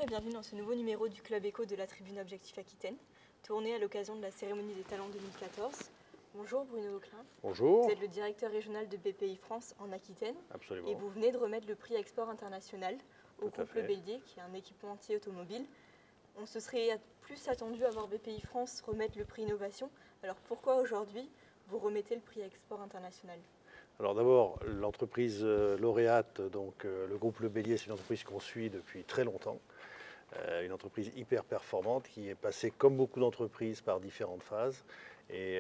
bienvenue dans ce nouveau numéro du Club Éco de la Tribune Objectif Aquitaine, tourné à l'occasion de la cérémonie des talents 2014. Bonjour Bruno Auclin. Bonjour. Vous êtes le directeur régional de BPI France en Aquitaine. Absolument. Et vous venez de remettre le prix Export International au groupe Le Bélier, qui est un équipementier automobile. On se serait plus attendu à voir BPI France remettre le prix Innovation. Alors pourquoi aujourd'hui vous remettez le prix Export International ? Alors d'abord, l'entreprise lauréate, donc le groupe Le Bélier, c'est une entreprise qu'on suit depuis très longtemps. Une entreprise hyper performante qui est passée, comme beaucoup d'entreprises, par différentes phases. Et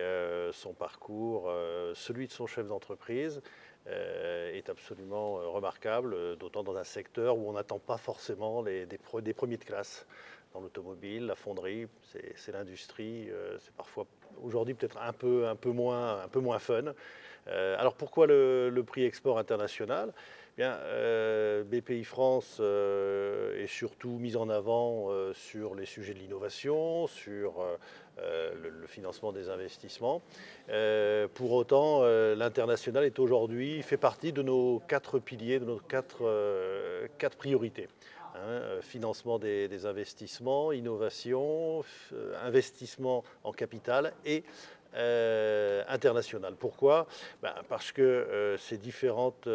son parcours, celui de son chef d'entreprise, est absolument remarquable, d'autant dans un secteur où on n'attend pas forcément des premiers de classe. Dans l'automobile, la fonderie, c'est l'industrie, c'est parfois aujourd'hui peut-être un peu moins fun. Alors pourquoi le prix Export International ? Bien, BPI France est surtout mise en avant sur les sujets de l'innovation, sur le financement des investissements. Pour autant, l'international est aujourd'hui, fait partie de nos 4 piliers, de nos quatre priorités. Financement des investissements, innovation, investissement en capital et international. Pourquoi ? Parce que ces différentes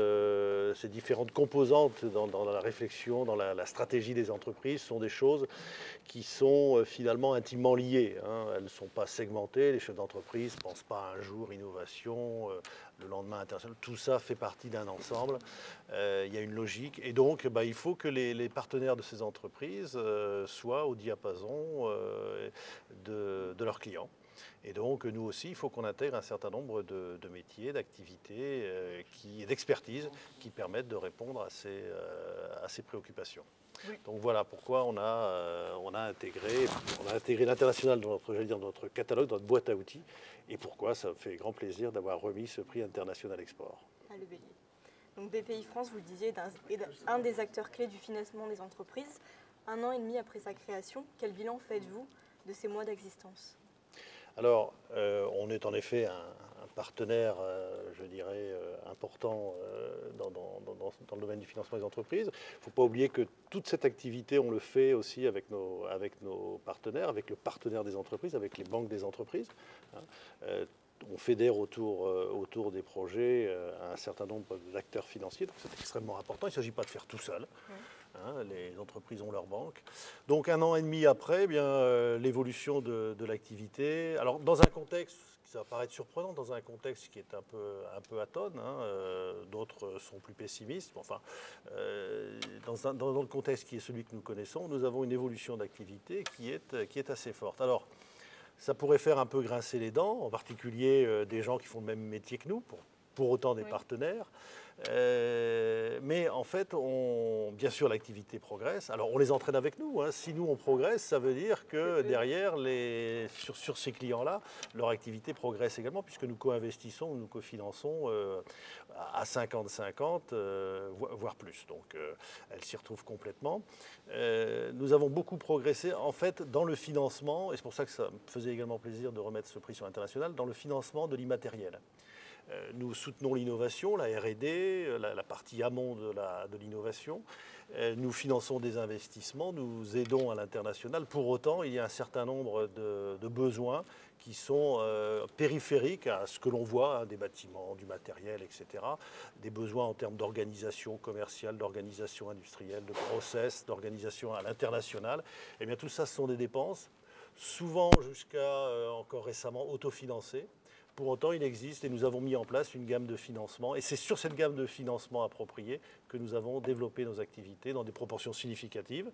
composantes dans la réflexion, dans la stratégie des entreprises sont des choses qui sont finalement intimement liées. Elles ne sont pas segmentées. Les chefs d'entreprise ne pensent pas un jour innovation, le lendemain international. Tout ça fait partie d'un ensemble. Il y a une logique. Et donc, il faut que les partenaires de ces entreprises soient au diapason de leurs clients. Et donc, nous aussi, il faut qu'on intègre un certain nombre de métiers, d'activités, d'expertise qui permettent de répondre à ces préoccupations. Oui. Donc voilà pourquoi on a intégré l'international dans notre catalogue, dans notre boîte à outils, et pourquoi ça me fait grand plaisir d'avoir remis ce prix International Export. Le Bélier. Donc BPI France, vous le disiez, est un des acteurs clés du financement des entreprises. 1 an et demi après sa création, quel bilan faites-vous de ces mois d'existence ? Alors, on est en effet un partenaire, je dirais, important dans le domaine du financement des entreprises. Il ne faut pas oublier que toute cette activité, on le fait aussi avec nos partenaires, avec le partenaire des entreprises, avec les banques des entreprises. On fédère autour des projets un certain nombre d'acteurs financiers, donc c'est extrêmement important. Il ne s'agit pas de faire tout seul. Les entreprises ont leur banque. Donc 1 an et demi après, l'évolution de l'activité. Alors dans un contexte, ça va paraître surprenant, dans un contexte qui est un peu atone, d'autres sont plus pessimistes. Enfin, dans le contexte qui est celui que nous connaissons, nous avons une évolution d'activité qui est assez forte. Alors, ça pourrait faire un peu grincer les dents, en particulier des gens qui font le même métier que nous, pour autant des partenaires. Mais en fait, bien sûr, l'activité progresse. Alors, on les entraîne avec nous. Si nous, on progresse, ça veut dire que derrière, sur ces clients-là, leur activité progresse également, puisque nous co-investissons, nous cofinançons à 50-50, voire plus. Donc, elles s'y retrouvent complètement. Nous avons beaucoup progressé, en fait, dans le financement, et c'est pour ça que ça me faisait également plaisir de remettre ce prix sur l'international, dans le financement de l'immatériel. Nous soutenons l'innovation, la R&D, la partie amont de l'innovation. Nous finançons des investissements, nous aidons à l'international. Pour autant, il y a un certain nombre de besoins qui sont périphériques à ce que l'on voit, des bâtiments, du matériel, etc. Des besoins en termes d'organisation commerciale, d'organisation industrielle, de process, d'organisation à l'international. Eh bien, tout ça, ce sont des dépenses, souvent jusqu'à encore récemment autofinancées. Pour autant, il existe et nous avons mis en place une gamme de financement. Et c'est sur cette gamme de financement appropriée que nous avons développé nos activités dans des proportions significatives,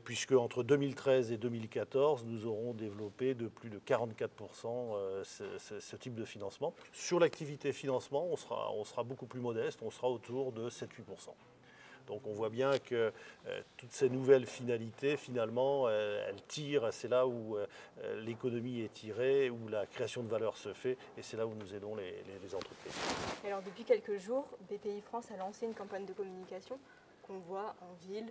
puisque entre 2013 et 2014, nous aurons développé de plus de 44% ce type de financement. Sur l'activité financement, on sera beaucoup plus modeste, on sera autour de 7-8%. Donc on voit bien que toutes ces nouvelles finalités, finalement, elles tirent, c'est là où l'économie est tirée, où la création de valeur se fait, et c'est là où nous aidons les entreprises. Alors depuis quelques jours, BPI France a lancé une campagne de communication qu'on voit en ville,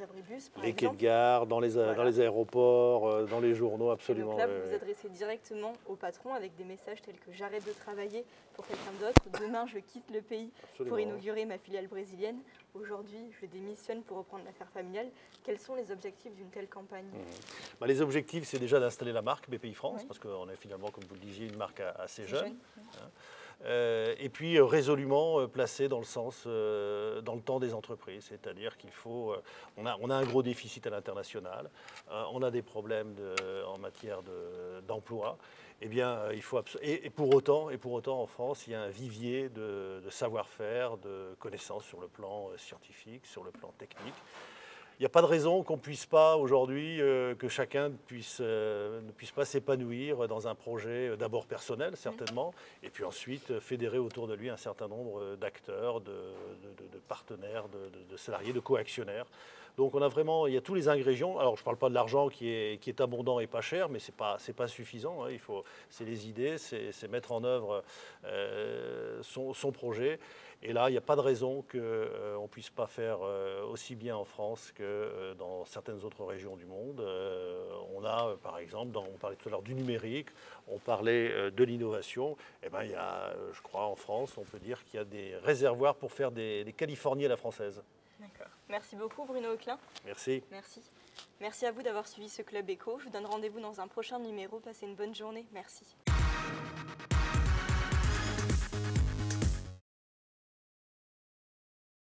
abribus, par Les quais de exemple. gare, dans les Voilà. aéroports, dans les journaux, Et absolument. donc là, vous vous adressez directement au patron avec des messages tels que j'arrête de travailler pour quelqu'un d'autre, demain je quitte le pays pour inaugurer ma filiale brésilienne, aujourd'hui je démissionne pour reprendre l'affaire familiale. Quels sont les objectifs d'une telle campagne? Les objectifs, c'est déjà d'installer la marque BPI France, Oui. parce qu'on est finalement, comme vous le disiez, une marque assez C'est jeune. jeune. Hein. Et puis résolument placé dans le temps des entreprises, c'est-à-dire qu'il faut, on a un gros déficit à l'international, on a des problèmes en matière d'emploi. Eh bien, il faut et pour autant, en France, il y a un vivier de savoir-faire, de connaissances sur le plan scientifique, sur le plan technique. Il n'y a pas de raison qu'on puisse pas aujourd'hui, que chacun ne puisse pas s'épanouir dans un projet d'abord personnel, certainement, et puis ensuite fédérer autour de lui un certain nombre d'acteurs, de partenaires, de salariés, de coactionnaires. Donc on a vraiment, il y a tous les ingrédients. Alors je ne parle pas de l'argent qui est abondant et pas cher, mais c'est pas suffisant. Hein. C'est les idées, c'est mettre en œuvre son projet. Et là, il n'y a pas de raison qu'on ne puisse pas faire aussi bien en France que dans certaines autres régions du monde. On a, par exemple, on parlait tout à l'heure du numérique, on parlait de l'innovation. Eh ben, il y a, je crois, en France, on peut dire qu'il y a des réservoirs pour faire des Californies à la française. D'accord. Merci beaucoup Bruno Auclin. Merci. Merci. Merci à vous d'avoir suivi ce Club Éco. Je vous donne rendez-vous dans un prochain numéro. Passez une bonne journée. Merci.